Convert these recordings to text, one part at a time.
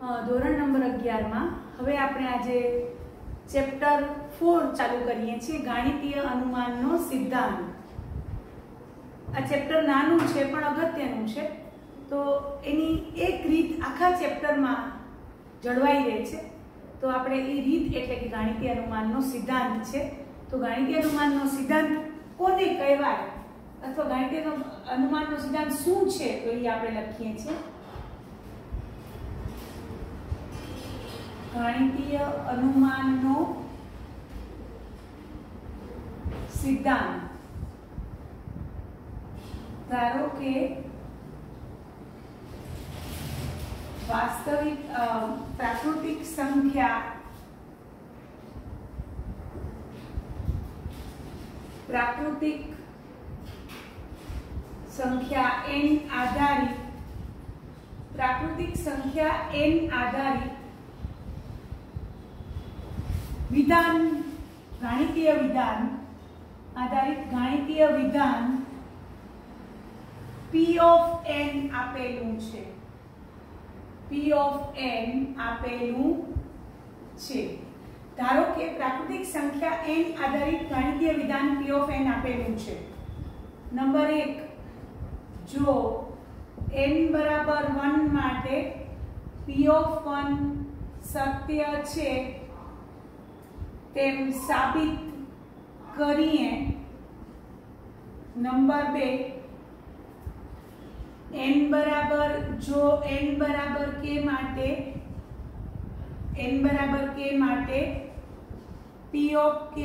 ધોરણ નંબર 11 માં હવે આપણે આજે ચેપ્ટર 4 ચાલુ કરીએ છીએ ગાણિતીય અનુમાનનો સિદ્ધાંત। આ ચેપ્ટર નાનું છે પણ અગત્યનું છે, તો એની એક રીત આખા ચેપ્ટરમાં જળવાઈ રહે છે। તો આપણે એ રીત એટલે કે ગાણિતીય અનુમાનનો સિદ્ધાંત છે। તો ગાણિતીય અનુમાનનો સિદ્ધાંત કોને કહેવાય અથવા ગાણિતીય અનુમાનનો સિદ્ધાંત શું છે તો એ આપણે લખીએ છીએ। गाणितीय अनुमाननो सिद्धांत धारो के वास्तविक प्राकृतिक संख्या n आधारित प्राकृतिक संख्या n आधारित विधान गाणितीय विधान आधारित गाणितीय विधान P of n आपेलू छे। P of n आपेलू छे। धारो के प्राकृतिक संख्या n आधारित गाणितीय विधान P of n आपेलू छे। नंबर 1 जो n बराबर 1 माटे P of 1 सत्य छे तेम साबित करिए। नंबर 2 n बराबर जो n बराबर के माटे P of k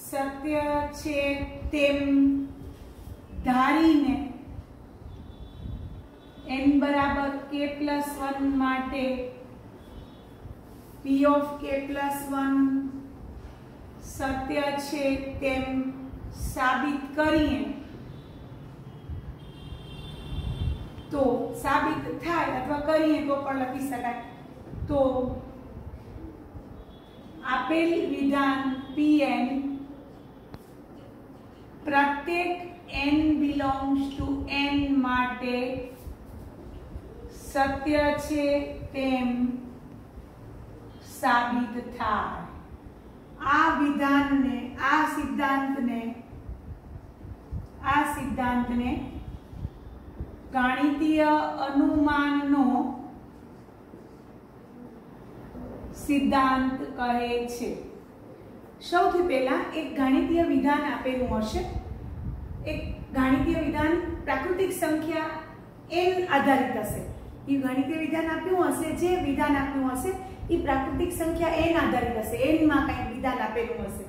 सत्य छे तेम धारीने n बराबर k plus 1 माटे P of k plus 1 सत्य छे तेम साबित करिए। तो साबित थाय अथवा करिए तो पण लखी शकाय। तो आपेल विधान Pn प्रत्येक n belongs to n माटे सत्य छे तेम साबित थाय। आ विधान ने आ सिद्धांत ने गाणितीय अनुमाननो सिद्धांत कहे छे। सौथी पहेला एक गाणितीय विधान आपेलू हशे। एक गाणितीय विधान प्राकृतिक संख्या n आधारित हशे। ई गाणितीय विधान आप्युं हशे, जे विधान आप्युं हशे ई प्राकृतिक संख्या n आधारित हशे। n માં કઈ વિધાન આપેલું હશે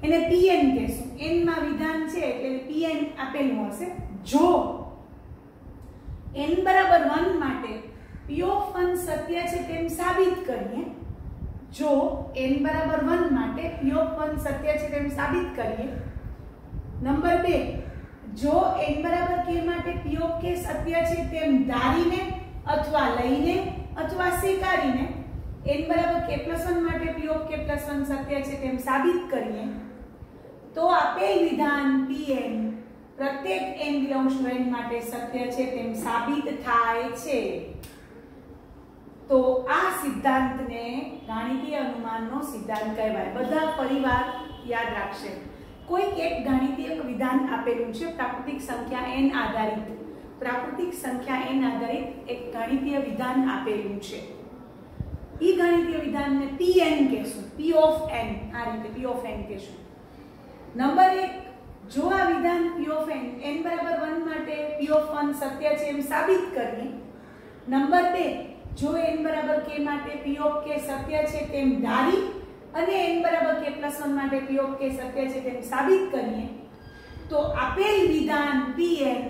એને pn કહેશું। n માં વિધાન છે એટલે pn આપેલું હશે। જો n બરાબર 1 માટે p of 1 સત્ય છે તેમ સાબિત કરીએ। જો n બરાબર 1 માટે p of 1 સત્ય છે તેમ સાબિત કરીએ। નંબર 2 જો n બરાબર k માટે p of k સત્ય છે તેમ ધારીને અથવા લઈને अथवा स्वीकारीने n बराबर k plus 1 माटे p of k plus 1 सत्य छे तेम साबित करिए। तो आपेल विधान Pn प्रत्येक n belongs to n माटे सत्य छे तेम साबित थाय छे। तो आ सिद्धांत ने गाणितीय अनुमाननो सिद्धांत कहेवाय। बधा परिवार याद राखशे। कोई एक गाणितीय विधान आपेलू छे प्राकृतिक संख्या n आधारित एक गाणितीय विधान आपेलू छे। ई गाणितीय विधान ने Pn कहेशुं। P of n आ रीते P of n कहेशुं। नंबर 1 जो आ विधान P of n n बराबर 1 माटे P of 1 सत्य छे एम साबित करिए। नंबर 2 जो n बराबर k माटे P of k सत्य छे तेम धारी अने n बराबर k plus 1 माटे P of k सत्य छे तेम साबित करिए। तो आपेल विधान Pn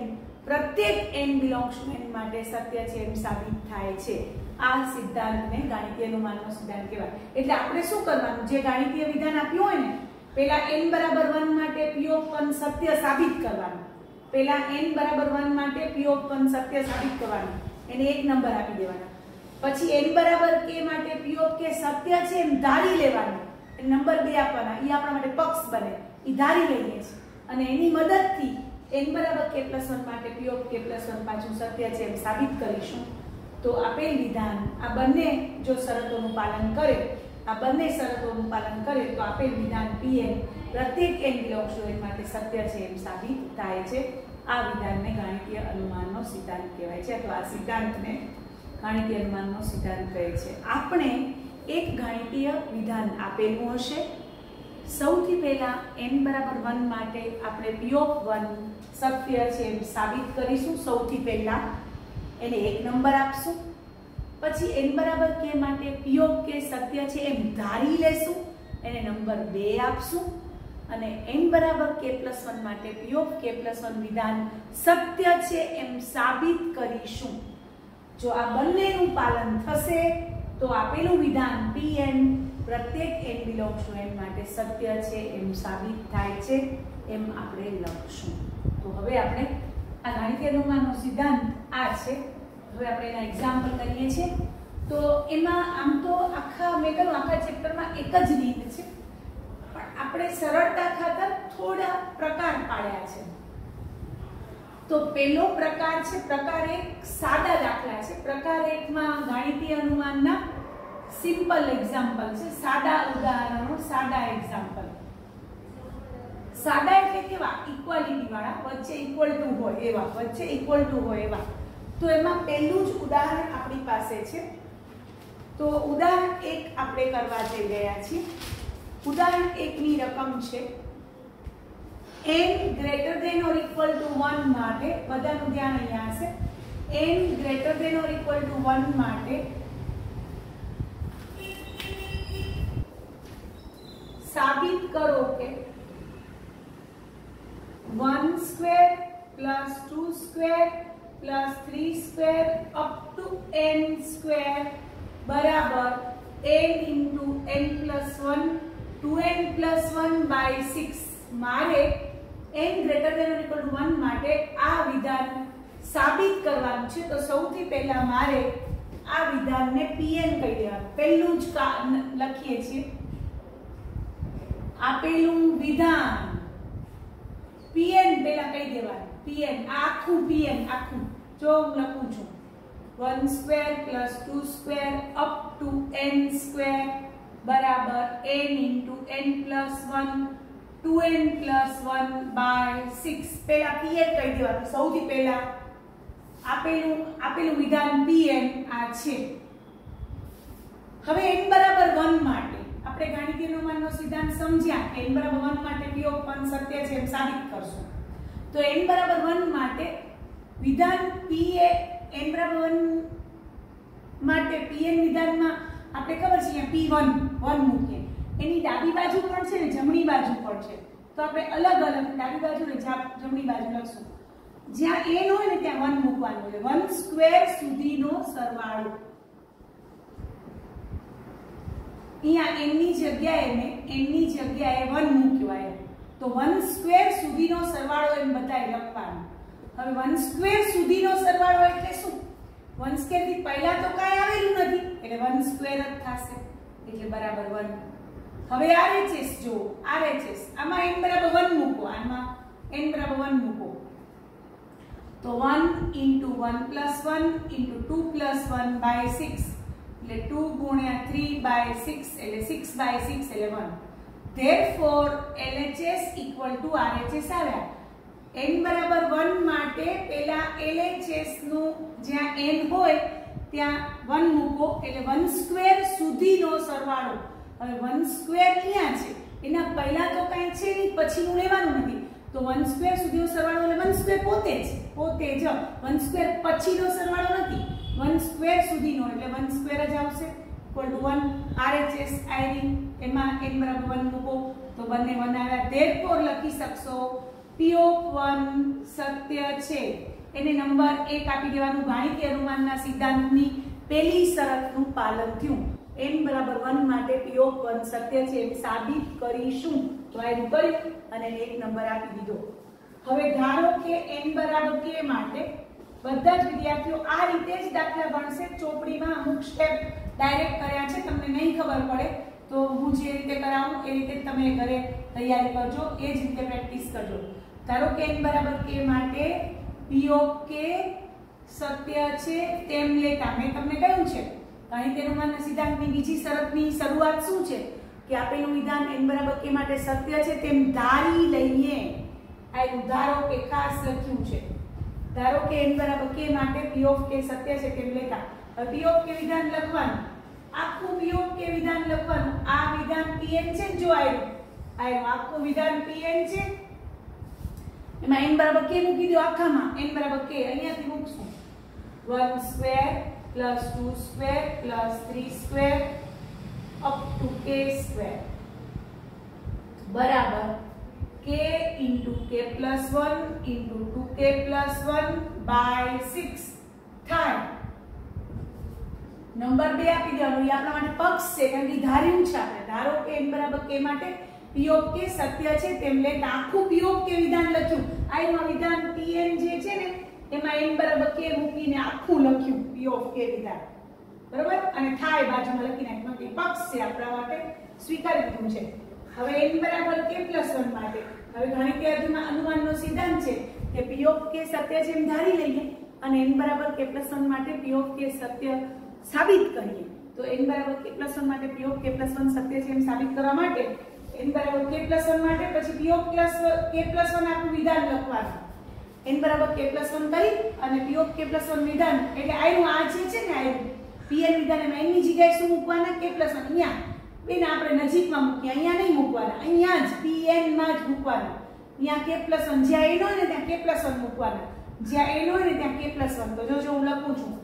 प्रत्येक n belongs to n माटे सत्य छे एम साबित थाय छे। आ सिद्धांत ने गाणितीय अनुमाननो सिद्धांत कहेवाय। એટલે આપણે શું કરવાનું, જે ગાણિતીય વિધાન આપ્યું હોય ને પહેલા n બરાબર 1 માટે p of 1 સત્ય સાબિત કરવાનું। પહેલા n બરાબર 1 માટે p of 1 સત્ય સાબિત કરવાનું, એને એક નંબર આપી દેવાનો। પછી n બરાબર k માટે p of k સત્ય છે એમ ધારી લેવાનું, એ નંબર 2 આપવાના। ઈ આપણા માટે પક્ષ બને, ઈ ધારી લઈએ છે અને એની મદદથી n बराबर k plus 1 માટે p of k plus 1 પાછું સત્ય છે એમ સાબિત કરીશું। તો આપેલ વિધાન આ બંને જો શરતોનું પાલન કરે, આ બંને શરતોનું પાલન કરે તો આપેલ વિધાન Pn પ્રત્યેક n બિલોંગ્સ ટુ n માટે સત્ય છે એમ સાબિત થાય છે. આ વિધાનને ગાણિતીય અનુમાનનો સિદ્ધાંત કહેવાય છે, અથવા આ સિદ્ધાંતને ગાણિતીય અનુમાનનો સિદ્ધાંત કહે છે. આપણે એક ગાણિતીય વિધાન આપેલું હશે. સૌથી પહેલા n બરાબર 1 માટે આપણે p ઓફ 1 સત્ય છે એમ સાબિત કરીશું. સૌથી પહેલા એને એક નંબર આપશું. પછી n બરાબર k માટે p ઓફ k સત્ય છે એમ ધારી લેશું, એને નંબર 2 આપશું. અને n બરાબર k+1 માટે p ઓફ k+1 વિધાન સત્ય છે એમ સાબિત કરીશું. જો આ બંનેનું પાલન થશે તો આપેલું વિધાન Pn પ્રત્યેક n બિલોંગ્સ ટુ n માટે સત્ય છે એમ સાબિત થાય છે એમ આપણે લખશું. તો હવે આપણે આ ગાણિતીય અનુમાનનો સિદ્ધાંત આ છે. હવે આપણે એના એક્ઝામ્પલ કરીએ છીએ. તો એમાં આમ તો આખા ચેપ્ટરમાં એક જ રીત છે, પણ આપણે સરળતા ખાતર થોડા પ્રકાર પાડ્યા છે. તો પહેલો પ્રકાર છે પ્રકાર 1 સાદા દાખલા છે. પ્રકાર 1 માં ગાણિતીય અનુમાનના સિમ્પલ એક્ઝામ્પલ છે, સાદા ઉદાહરણો, સાદા એક્ઝામ્પલ. સાદા એટલે કેવા? ઇક્વાલિટી વાળા, વચ્ચે ઇક્વલ ટુ હોય એવા, વચ્ચે ઇક્વલ ટુ હોય એવા. તો એમાં પહેલું જ ઉદાહરણ આપણી પાસે છે. તો ઉદાહરણ 1 આપણે કરવા જઈ રહ્યા છીએ. ઉદાહરણ 1 ની રકમ છે n greater than or equal to 1 માટે, બધાનું ધ્યાન અહીંયા હશે, n greater than or equal to 1 માટે સાબિત કરો કે 1 square plus 2 square plus 3 square up to n square બરાબર n into n plus 1 2n plus 1 by 6. મારે n greater than or equal to 1 માટે આ વિધાન સાબિત કરવાનું છે. તો સૌથી પહેલા મારે આ વિધાનને Pn કહી દેવાનું. પહેલું જ લખીએ છીએ, આપેલું વિધાન Pn પહેલા કહી દેવાનું. Pn આખું Pn આખું જો હું લખું છું 1 square plus 2 square up to n square બરાબર n into n plus 1 2n plus 1 by 6. પહેલા Pn કહી દેવાનું. સૌથી પહેલા આપેલું વિધાન Pn આ છે. હવે n બરાબર 1 માટે આપણે ગાણિતીય અનુમાનનો સિદ્ધાંત સમજ્યા. n બરાબર 1 માટે p ઓફ 1 સત્ય છે એમ સાબિત કરશું. તો n બરાબર 1 માટે વિધાન p એ n બરાબર 1 માટે Pn વિધાનમાં આપણે ખબર છે અહીંયા p1 મૂકીએ. એની ડાબી બાજુ પણ છે ને જમણી બાજુ પણ છે. તો આપણે અલગ અલગ ડાબી બાજુ ને જમણી બાજુ લખશું. જ્યાં n હોય ને ત્યાં 1 મૂકવાનું છે. 1 સ્ક્વેર સુધીનો સરવાળો. અહીંયા n ની જગ્યાએ 1 મૂક્યો આયા. તો 1 સ્ક્વેર સુધીનો સરવાળો એમ બતાવી લખવાનું. હવે 1 સ્ક્વેર સુધીનો સરવાળો એટલે શું? 1 સ્ક્વેર થી પહેલા તો કાંઈ આવેલું નથી એટલે 1 સ્ક્વેર જ થશે એટલે બરાબર 1. હવે RHS જો RHS આમાં n બરાબર 1 મૂકો, આમાં n બરાબર 1 મૂકો. તો 1 into 1 plus 1 into 2 plus 1 by 6 એટલે 2 ગુણ્યા 3 by 6 એટલે 6 by 6 એટલે 1. therefore LHS equal to RHS આવ્યા. n બરાબર 1 માટે પહેલા LHS નું જ્યાં n હોય ત્યાં 1 મૂકો એટલે 1 સ્ક્વેર સુધીનો સરવાળો. હવે 1 સ્ક્વેર ક્યાં છે? એના પહેલા તો કાંઈ છે નહીં, પછીનું લેવાનું નથી. તો 1 સ્ક્વેર સુધીનો સરવાળો એટલે 1 સ્ક્વેર પોતે જ 1 સ્ક્વેર પછીનો સરવાળો નથી. 1 સ્ક્વેર સુધીનો એટલે 1 સ્ક્વેર જ આવશે ઇક્વલ ટુ 1. RHS આવી એમાં n બરાબર 1 મૂકો તો બંને 1 આવ્યા. therefore લખી શકશો p ઓફ 1 સત્ય છે. એને નંબર 1 આપી દેવાનું. ગાણિતીય અનુમાનના સિદ્ધાંતની પહેલી શરતનું પાલન થયું. n બરાબર 1 માટે p ઓફ 1 સત્ય છે એમ સાબિત કરીશું. તો આ કરી અને એને એક નંબર આપી દીધો. હવે ધારો કે n બરાબર k માટે બધા જ વિદ્યાર્થીઓ આ રીતે જ દાખલા ગણશે. ચોપડીમાં અમુક સ્ટેપ ડાયરેક્ટ કર્યા છે, તમને નહીં ખબર પડે તો હું જે રીતે કરાવું એ રીતે તમે ઘરે તૈયારી કરજો, એ જ રીતે પ્રેક્ટિસ કરજો. ધારો કે n બરાબર k માટે p ઓફ k સત્ય છે તેમ લેતા મેં તમને કહ્યું છે ગાણિતિક અનુમાનના સિદ્ધાંતની બીજી શરતની શરૂઆત શું છે કે આપેલું વિધાન n બરાબર k માટે સત્ય છે તેમ ધારી લઈએ. આ ધારો કે ખાસ લખ્યું છે. ધારો કે n બરાબર k માટે p of k સત્ય છે તેમ લેતા. હવે p of k વિધાન લખવાનું, આખું p of k વિધાન લખવાનું. આ વિધાન pn છે જો આવ્યું આખું વિધાન pn છે. એમાં n બરાબર k મૂકી દો આખામાં. n બરાબર k અહીંયાથી મૂકશું 1 square plus 2 square plus 3 square up to k square બરાબર k into k plus 1 into 2k plus 1 by 6 થાય. નંબર 2 આપી દેવાનો. એ આપણા માટે પક્ષ છે કેમ કે ધાર્યું છે આપણે. ધારો કે n બરાબર k માટે p of k સત્ય છે તેમ લેતા આખું p of k વિધાન લખ્યું. આમાં વિધાન pn જે છે ને એમાં n બરાબર k મૂકીને આખું લખ્યું p of k વિધાન. બરાબર? અને થાય બાજુમાં લખી નાખ્યું કે પક્ષ છે આપણા માટે સ્વીકારી દીધું છે. હવે n બરાબર k + 1 માટે હવે ગાણિતિક અનુમાનનો સિદ્ધાંત છે કે p of k સત્ય છે એમ ધારી લઈએ અને n બરાબર k + 1 માટે p of k સત્ય સાબિત કરીએ. તો n બરાબર k + 1 માટે p of k + 1 સત્ય છે એમ સાબિત કરવા માટે n બરાબર k + 1 માટે પછી p of k + 1 આખું વિધાન લખવાનું. n બરાબર k + 1 કરી અને p of k + 1 વિધાન એટલે આનું આ જે છે ને આ pn વિધાન એમાં n ની જગ્યાએ શું મૂકવાના k + 1 અહીંયા બેન આપણે નજીકમાં મૂકીએ. અહીંયા નહીં મૂકવાના, અહીંયા જ pn માં જ મૂકવાના. અહીંયા k + 1 જ્યાં n હોય ને ત્યાં k + 1 મૂકવાના. જ્યાં n હોય ને ત્યાં k + 1. તો જોજો હું લખું છું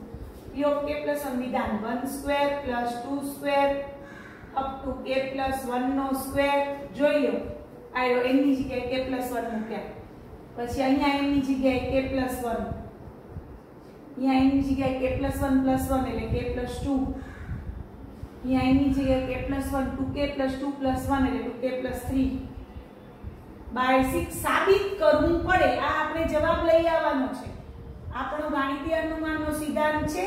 p of k + 1 વિધાન 1 square plus 2 square up to k + 1 નો સ્ક્વેર. જોઈ લો આયો n ની જગ્યાએ k + 1 મૂક્યા. પછી અહીંયા n ની જગ્યાએ k + 1, અહીંયા n ની જગ્યાએ k + 1 + 1 એટલે k + 2, અહીંયા n ની જગ્યાએ k + 1 2k + 2 + 1 એટલે 2k + 3 બાય 6 સાબિત કરવું પડે. આ આપણે જવાબ લઈ આવવાનો છે. આપણો ગાણિતિક અનુમાનનો સિદ્ધાંત છે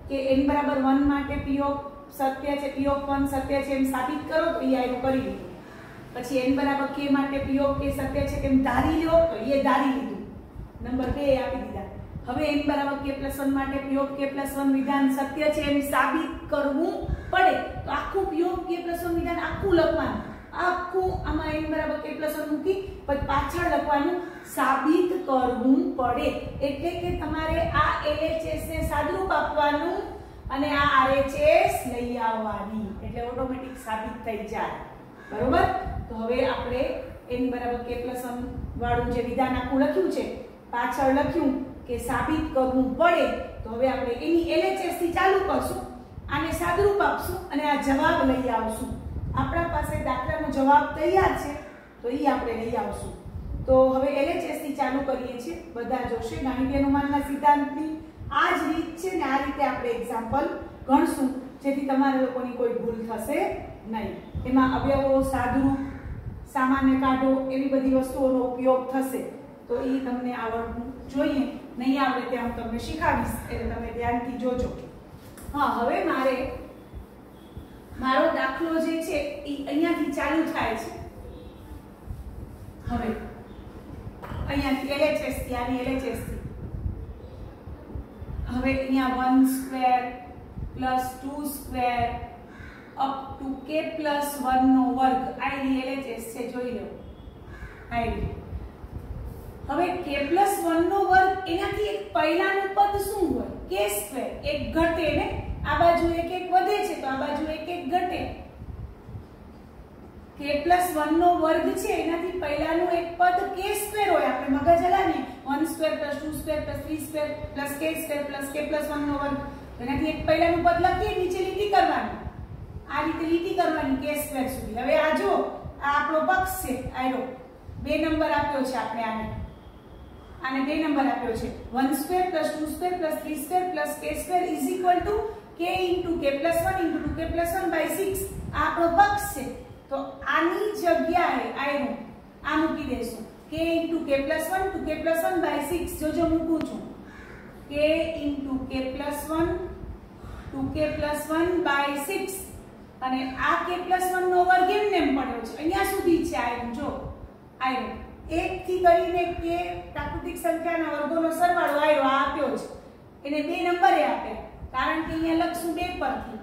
કે n બરાબર 1 માટે p of સત્ય છે, p of 1 સત્ય છે એમ સાબિત કરો તો એ આનું કરી લીધું. પછી n બરાબર k માટે p of k સત્ય છે તેમ ધારી લો તો એ ધારી લીધું. નંબર 2 આપી દીધા. હવે n બરાબર k + 1 માટે p of k + 1 વિધાન સત્ય છે એમ સાબિત કરવું પડે. તો આખું p of k + 1 વિધાન આખું લખવાનું. આખું આમાં n બરાબર k + 1 મૂકી પછી પાછળ લખવાનું સાબિત કરવું પડે. એટલે કે તમારે આ LHS ને સાદુરૂપ આપવાનું અને આ RHS લઈ આવવાની એટલે ઓટોમેટિક સાબિત થઈ જાય. બરોબર? તો હવે આપણે n બરાબર k + 1 વાળું જે વિધાન આખું લખ્યું છે પાછળ લખ્યું કે સાબિત કરવું પડે. તો હવે આપણે એની LHS થી ચાલુ કરશું, આને સાદુરૂપ આપશું અને આ જવાબ લઈ આવશું. આપણા પાસે દાખલાનો જવાબ તૈયાર છે તો એ આપણે લઈ આવશું. તો હવે LHS થી ચાલુ કરીએ છીએ. બધા જોશે ગાણિતિક અનુમાનના સિદ્ધાંતની આ જ રીત છે ને આ રીતે આપણે એક્ઝામ્પલ ગણશું જેથી તમારા લોકોની કોઈ ભૂલ થશે નહીં. એમાં અવયવો, સાદુરૂપ, સામાન્ય કાઢો એવી બધી વસ્તુઓનો ઉપયોગ થશે. તો એ તમને આવડવું જોઈએ. નહીં આવડે ત્યાં હું તમને શીખવીશ એટલે તમે ધ્યાનથી જોજો. હા, હવે મારો દાખલો જે છે એ અહીંયાથી ચાલુ થાય છે. હવે અહીંયાથી LHS થી આની LHS થી હવે અહીંયા 1 square plus 2 square up to k + 1 નો વર્ગ આની LHS છે. જોઈ લો આની. હવે k + 1 નો વર્ગ એનાથી એક પહેલાનું પદ શું હોય? k square. એક ઘટે ને આ બાજુ એક એક વધે છે તો આ બાજુ એક એક ઘટે. k + 1 નો વર્ગ છે એનાથી પહેલાનું એક પદ k સ્ક્વેર હોય. આપણે મગજ હલાવીએ 1 square + 2 square + 3 square + k square + k + 1 નો વર્ગ. એનાથી એક પહેલાનું પદ લખીએ નીચે લીટી કરવાની. આ રીતે લીટી કરવાની k સ્ક્વેર સુધી. હવે આ જો આ આપણો પક્ષ છે. આયો 2 નંબર આપ્યો છે આપણે આને 2 નંબર આપ્યો છે. 1 square + 2 square + 3 square + k square = k × k + 1 × 2k + 1 / 6. આ આપણો પક્ષ છે. તો આની જગ્યાએ આયનો આ મૂકી દેશું k × k + 1 2k + 1 / 6. જોજો મૂકું છું k × k + 1 2k + 1 / 6 અને આ k + 1 નો વર્ગ એમ પડ્યો છે. અહીંયા સુધી છે આયનો. જો આયનો 1 થી કરીને k પ્રાકૃતિક સંખ્યાના વર્ગોનો સરવાળો આયો આ આપ્યો છે. એને 2 નંબરે આપે, કારણ કે અહીંયા લખશું 2 પરથી,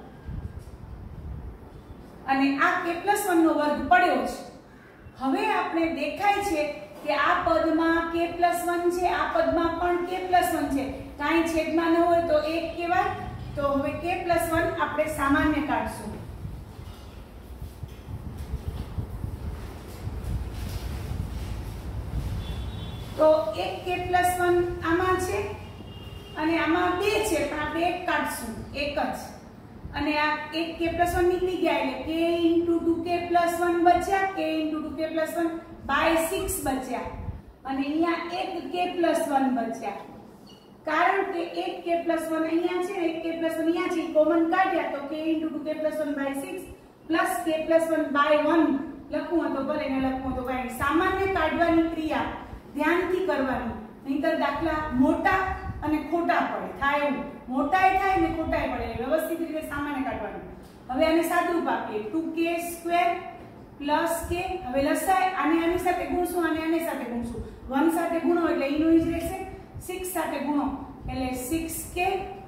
અને આ k+1 નો વર્ગ પડ્યો છે. હવે આપણે દેખાય છે કે આ પદમાં k+1 છે, આ પદમાં પણ k+1 છે, કાંઈ છેદમાં ન હોય તો 1 કહેવાય. તો હવે k+1 આપણે સામાન્ય કાઢશું. તો એક k+1 આમાં છે અને આમાં 2 છે, પણ આપણે 1 કાઢશું, 1 જ. અને આ એક k+1 નીકળી ગયા એટલે k * 2k+1 બચ્યા, k * 2k+1 / 6 બચ્યા, અને અહીંયા એક k+1 બચ્યા. કારણ કે એક k+1 અહીંયા છે, એક k+1 અહીંયા છે, કોમન કાઢ્યા તો k * 2k+1 / 6 k+1 / 1 લખવું તો ભલે ને લખવું તો કાંઈ. સામાન્ય કાઢવાની ક્રિયા ધ્યાનથી કરવાની, નહીંતર દાખલા મોટા અને ખોટા પડે. થાય એવું મોટાઈ થાય ને ખોટાઈ પડે, વ્યવસ્થિત રીતે સામાન્ય કાઢવાનું. હવે આને સાદુરૂપ આપીએ, 2k² + k. હવે લસાય આને આની સાથે ગુણશું, આને આની સાથે ગુણશું. 1 સાથે ગુણો એટલે ઈનું ઈ જ રહેશે, 6 સાથે ગુણો એટલે 6k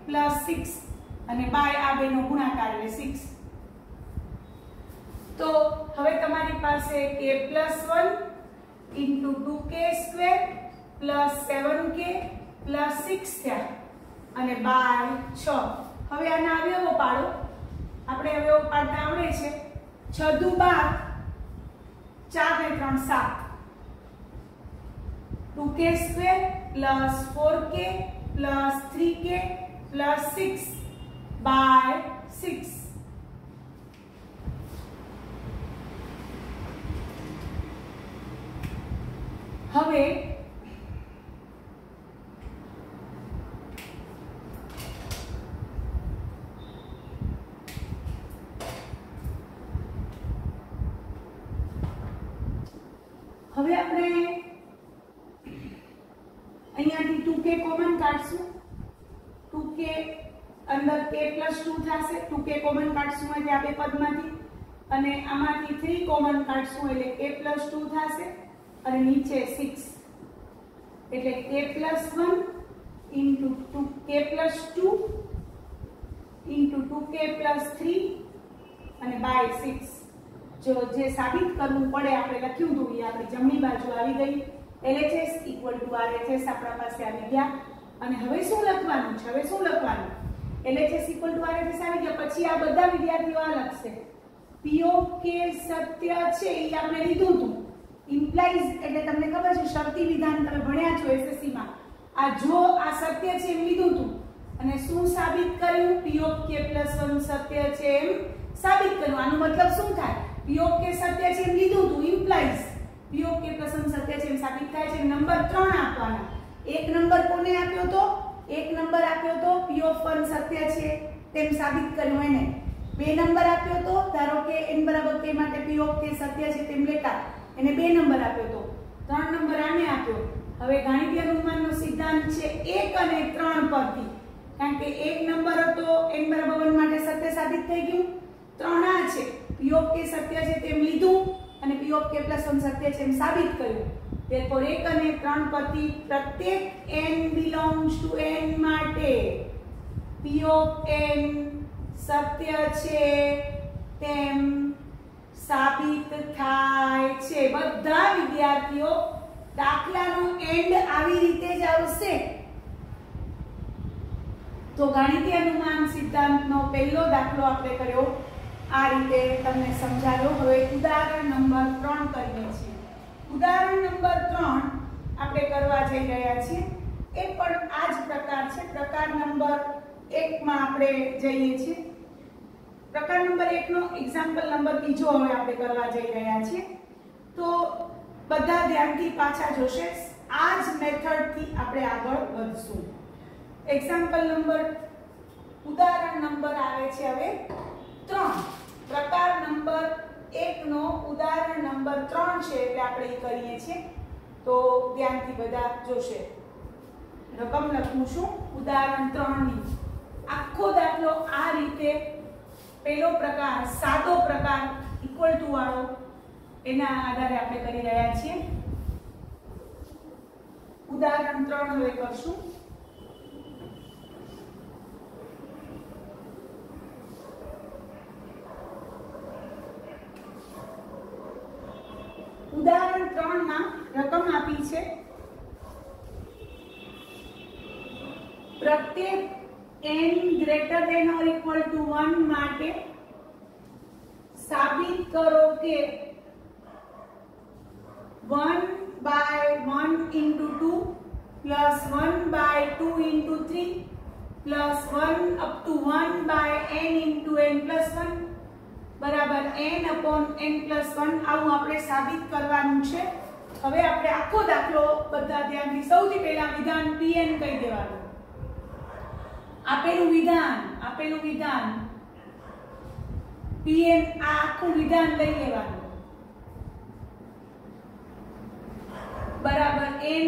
+ 6, અને બાય આ બેનો ગુણાકાર એટલે 6. તો હવે તમારી પાસે k+1 * 2k² + 7k + 6 થયા, અને બાય 6. હવે આના અવયવો પાડો. આપણે અવયવો પાડતા આવડે છે. 6 દુ 12, 4 ને 3 7, 2k² + 4k + 3k + 6 / 6. હવે આપણે અહીંયાથી 2k કોમન કાઢશું. 2k અંદર k+2 થશે, 2k કોમન કાઢશું એટલે આ બે પદમાંથી, અને આમાંથી 3 કોમન કાઢશું એટલે k+2 થશે, અને નીચે 6 એટલે k+1 * 2k+2 * 2k + 3 અને / 6. જો જે સાબિત કરવું પડે આપણે લખ્યું હતું એ આપણી જમણી બાજુ આવી ગઈ. LHS = RHS આપણા પાસે આવી ગયા. અને હવે શું લખવાનું છે? LHS = RHS આવી ગયા પછી આ બધા વિદ્યાર્થીઓ આ લખશે. P સત્ય છે એ આપણે લીધું હતું. ઇમ્પ્લાઇઝ એટલે તમને ખબર છે શરતી વિધાન તમે ભણ્યા છો SSC માં. આ જો આ સત્ય છે એમ લીધું હતું, અને શું સાબિત કર્યું? P(k+1) સત્ય છે એમ સાબિત કર્યું. આનો મતલબ શું થાય? P(k) સત્ય છે એમ લીધું હતું, ઇમ્પ્લાઇઝ P(k+1) સત્ય છે એમ સાબિત થાય છે. નંબર 3 આપવાના. એક નંબર કોને આપ્યો તો? એક નંબર આપ્યો તો P(1) સત્ય છે તેમ સાબિત કર્યું એને. 2 નંબર આપ્યો તો, ધારો કે n = k માટે P(k) સત્ય છે તેમ લેતા એને 2 નંબર આપ્યો તો. 3 નંબર આને આપ્યો. હવે ગાણિતીય અનુમાનનો સિદ્ધાંત છે 1 અને 3 પરથી, કારણ કે 1 નંબર હતો n = 1 માટે સત્ય સાબિત થઈ ગયું. 3 આ છે P(k) સત્ય છે તેમ લીધું અને P(k+1) સત્ય છે એમ સાબિત કર્યું. therefore 1 અને 3 પરથી પ્રત્યેક n belongs to n માટે P(n) સત્ય છે તેમ સાબિત થાય છે. બધા વિદ્યાર્થીઓ દાખલાનો એન્ડ આવી રીતે જ આવશે. તો ગાણિતીય અનુમાન સિદ્ધાંતનો પહેલો દાખલો આપણે કર્યો આ રીતે તમને સમજાવ્યો. હવે ઉદાહરણ નંબર 3 કરીએ છીએ. ઉદાહરણ નંબર 3 આપણે કરવા જઈ રહ્યા છીએ. એ પણ આ જ પ્રકાર છે. પ્રકાર નંબર 1 માં આપણે જઈએ છીએ. પ્રકાર નંબર 1 નો એક્ઝામ્પલ નંબર 2 હવે આપણે કરવા જઈ રહ્યા છીએ. તો બધા ધ્યાનથી પાછા જોશે. આ જ મેથડથી આપણે આગળ વધશું. એક્ઝામ્પલ નંબર ઉદાહરણ નંબર આવે છે હવે 3. પ્રકાર નંબર 1 નો ઉદાહરણ નંબર 3 છે એટલે આપણે એ કરીએ છીએ. તો ધ્યાનથી બધા જોશે. રકમ લખું છું ઉદાહરણ 3 ની. આખો દાખલો આ રીતે પહેલો પ્રકાર સાદો પ્રકાર ઇક્વલ ટુ વાળો એના આધારે આપણે કરી રહ્યા છીએ. ઉદાહરણ 3 હવે કરશું. 3 માં રકમ આપી છે પ્રત્યેક n greater than or equal to 1 માટે સાબિત કરો કે 1 by 1 into 2 plus 1 by 2 into 3 plus 1 up to 1 by n into n plus 1 બરાબર n upon n plus 1 આવું આપણે સાબિત કરવાનું છે. હવે આપણે આખો દાખલો બધા ધ્યાનથી સૌથી પહેલા વિધાન pn કહી દેવાનું. આપેલું વિધાન pn આ આખું વિધાન લઈ લેવાનું બરાબર n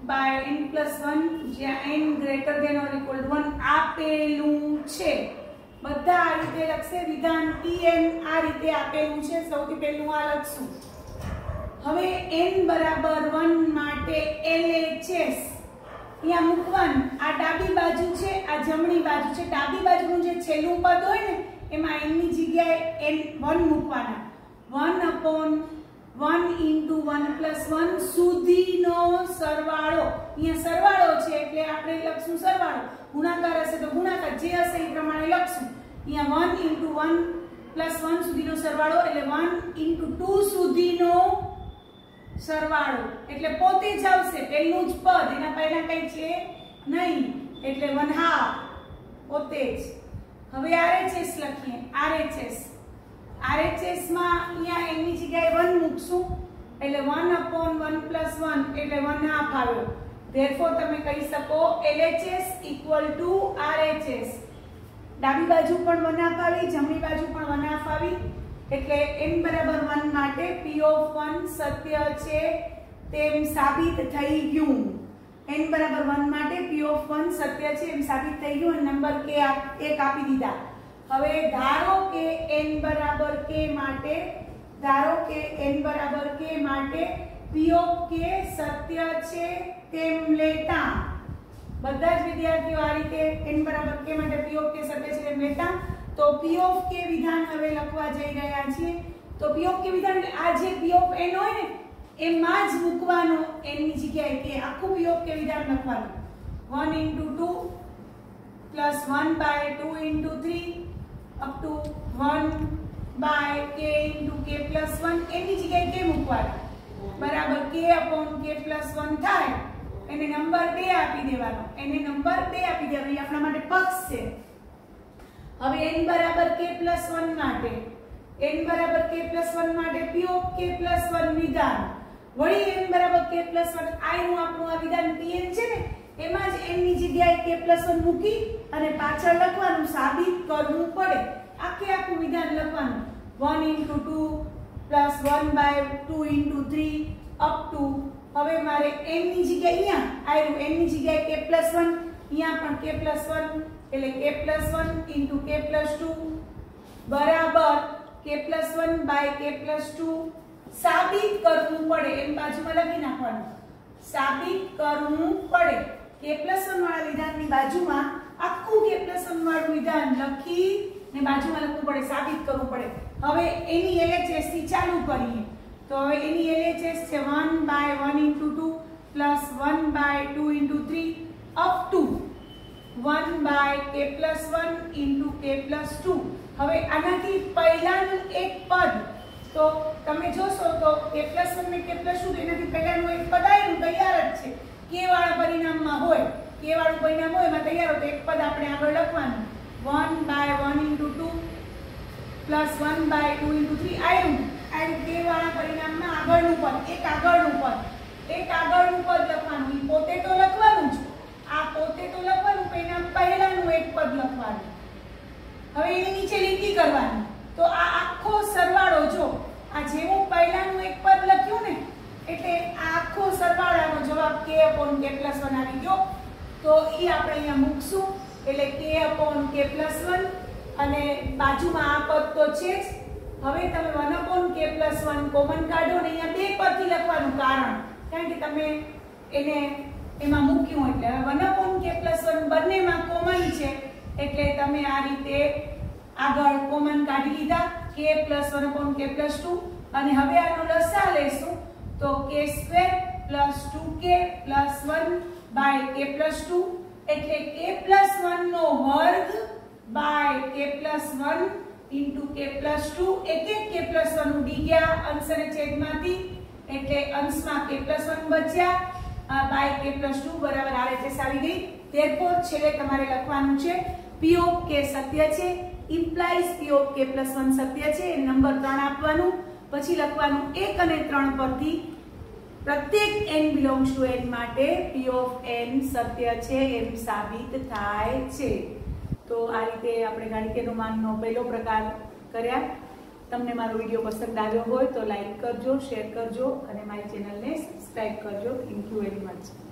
by n plus 1 જ્યાં n greater than or equal to 1 આપેલું છે. બધા આ રીતે લખશે વિધાન pn આ રીતે આપેલું છે. સૌથી પહેલું આ લખશું. હવે n બરાબર 1 માટે LHS અહીંયા મૂકવાનું. આ ડાબી બાજુ છે, આ જમણી બાજુ છે. ડાબી બાજુનું જે છેલ્લું પદ હોય ને એમાં n ની જગ્યાએ n1 મૂકવાના. 1 upon 1 into 1 plus 1 સુધીનો સરવાળો. અહીંયા સરવાળો છે એટલે આપણે લખશું સરવાળો. ગુણાકાર હશે તો ગુણાકાર, જે હશે એ પ્રમાણે લખશું. અહીંયા 1 into 1 plus 1 સુધીનો સરવાળો એટલે 1 into 2 સુધીનો સરવાળો એટલે પોતે જ આવશે પહેલું જ પદ, એના પહેલા કઈ છે નહીં એટલે 1/2 પોતે જ. હવે RHS લખીએ. RHS માં અહીંયા n ની જગ્યાએ 1 મૂકશું એટલે 1 upon 1 plus 1 એટલે 1/2 આવ્યો. therefore તમે કહી શકો LHS equal to RHS. ડાબી બાજુ પણ 1/2 આવી, જમણી બાજુ પણ 1/2 આવી એટલે n બરાબર 1 માટે p of 1 સત્ય છે તેમ સાબિત થઈ ગયું. n બરાબર 1 માટે p of 1 સત્ય છે એમ સાબિત થઈ ગયું અને નંબર k એક આપી દીધા. હવે ધારો કે n બરાબર k માટે p of k સત્ય છે તેમ લેતા બધા જ વિદ્યાર્થીઓ આ રીતે n બરાબર k માટે p of k સત્ય છે તેમ લેતા તો p of k વિધાન હવે લખવા જઈ રહ્યા છીએ. તો p of k વિધાન એટલે આ જે p of n હોય ને એમાં જ મૂકવાનો n ની જગ્યાએ k. આખું p of k વિધાન લખવાનું 1 into 2 plus 1 by 2 into 3 up to 1 by k into k plus 1 એની જગ્યાએ k મૂકવાના બરાબર k upon k plus 1 થાય. એને નંબર 2 આપી દેવાનો. એ આપણા માટે પક્ષ છે. હવે n બરાબર k plus 1 માટે p of k plus 1 વિધાન વળી n બરાબર k plus 1 આનું આપણું આ વિધાન pn છે ને એમાં જ n ની જગ્યાએ k plus 1 મૂકી અને પાછળ લખવાનું સાબિત કરવું પડે. આખું વિધાન લખવાનું 1 into 2 plus 1 by 2 into 3 up to હવે મારે n ની જગ્યાએ અહીંયા આવ્યું n ની જગ્યાએ k plus 1 અહીંયા પણ k plus 1 એટલે k plus 1 into k plus 2 બરાબર k plus 1 by k plus 2 સાબિત કરવું પડે એમ બાજુમાં લખી નાખવાનું. સાબિત કરવું પડે. k plus 1 વાળા વિધાનની બાજુમાં આખું k plus 1 વાળું વિધાન લખી ને બાજુમાં લખવું પડે, સાબિત કરવું પડે. હવે એની LHS થી ચાલુ કરીએ તો હવે એની LHS છે 1 by 1 into 2 plus 1 by 2 into 3 up to 1 by k plus 1 into k plus 2. હવે આનાથી પહેલાનું એક પદ તો તમે જોશો તો k plus 1 ને k plus 2 એનાથી પહેલાનું એક પદ આવ્યું તૈયાર જ છે. k વાળા પરિણામમાં હોય, એમાં તૈયાર હોય તો એક પદ આપણે આગળ લખવાનું 1 by 1 into 2 plus 1 by 2 into 3 આવ્યું k વાળા પરિણામમાં આગળનું પદ એક આગળનું પદ લખવાનું. ઈ પોતે તો લખવાનું જ, પરિણામ પહેલાનું એક પદ લખવાનું. હવે એની નીચે લીટી કરવાની. તો આ આખો સરવાળો જો આ જેવું પહેલાનું એક પદ લખ્યું ને એટલે આ આખો સરવાળાનો જવાબ k upon k plus 1 આવી ગયો. તો ઈ આપણે અહીંયા મૂકશું એટલે k upon k plus 1 અને બાજુમાં આ પદ તો છે જ. હવે તમે 1 upon k plus 1 કોમન કાઢો ને અહીંયા બે પદથી લખવાનું કારણ કે તમે એને એમાં મૂક્યું એટલે 1 upon k plus 1 બંનેમાં કોમન છે એટલે તમે આ રીતે આગળ કોમન કાઢી લીધા k plus 1 upon k plus 2 અને હવે આનો લસા લેશું તો k² + 2k + 1 / k + 2 એટલે k + 1 નો વર્ગ / k + 1 * k + 2 એક k + 1 ઉડી ગયા અંશ અને છેદમાંથી એટલે અંશમાં k + 1 બચ્યા / k + 2 બરાબર RHS આવી ગઈ. therefore છેલ્લે તમારે લખવાનું છે p of k સત્ય છે implies p of k + 1 સત્ય છે. નંબર 3 આપવાનું, પછી લખવાનું 1 અને 3 પરથી પ્રત્યેક n belongs to n માટે p of n સત્ય છે એમ સાબિત થાય છે. તો આ રીતે આપણે ગાણિતિક અનુમાનનો પહેલો પ્રકાર કર્યા. તમને મારો વિડિયો પસંદ આવ્યો હોય તો લાઈક કરજો, શેર કરજો અને મારી ચેનલને સબસ્ક્રાઇબ કરજો. Thank you very much.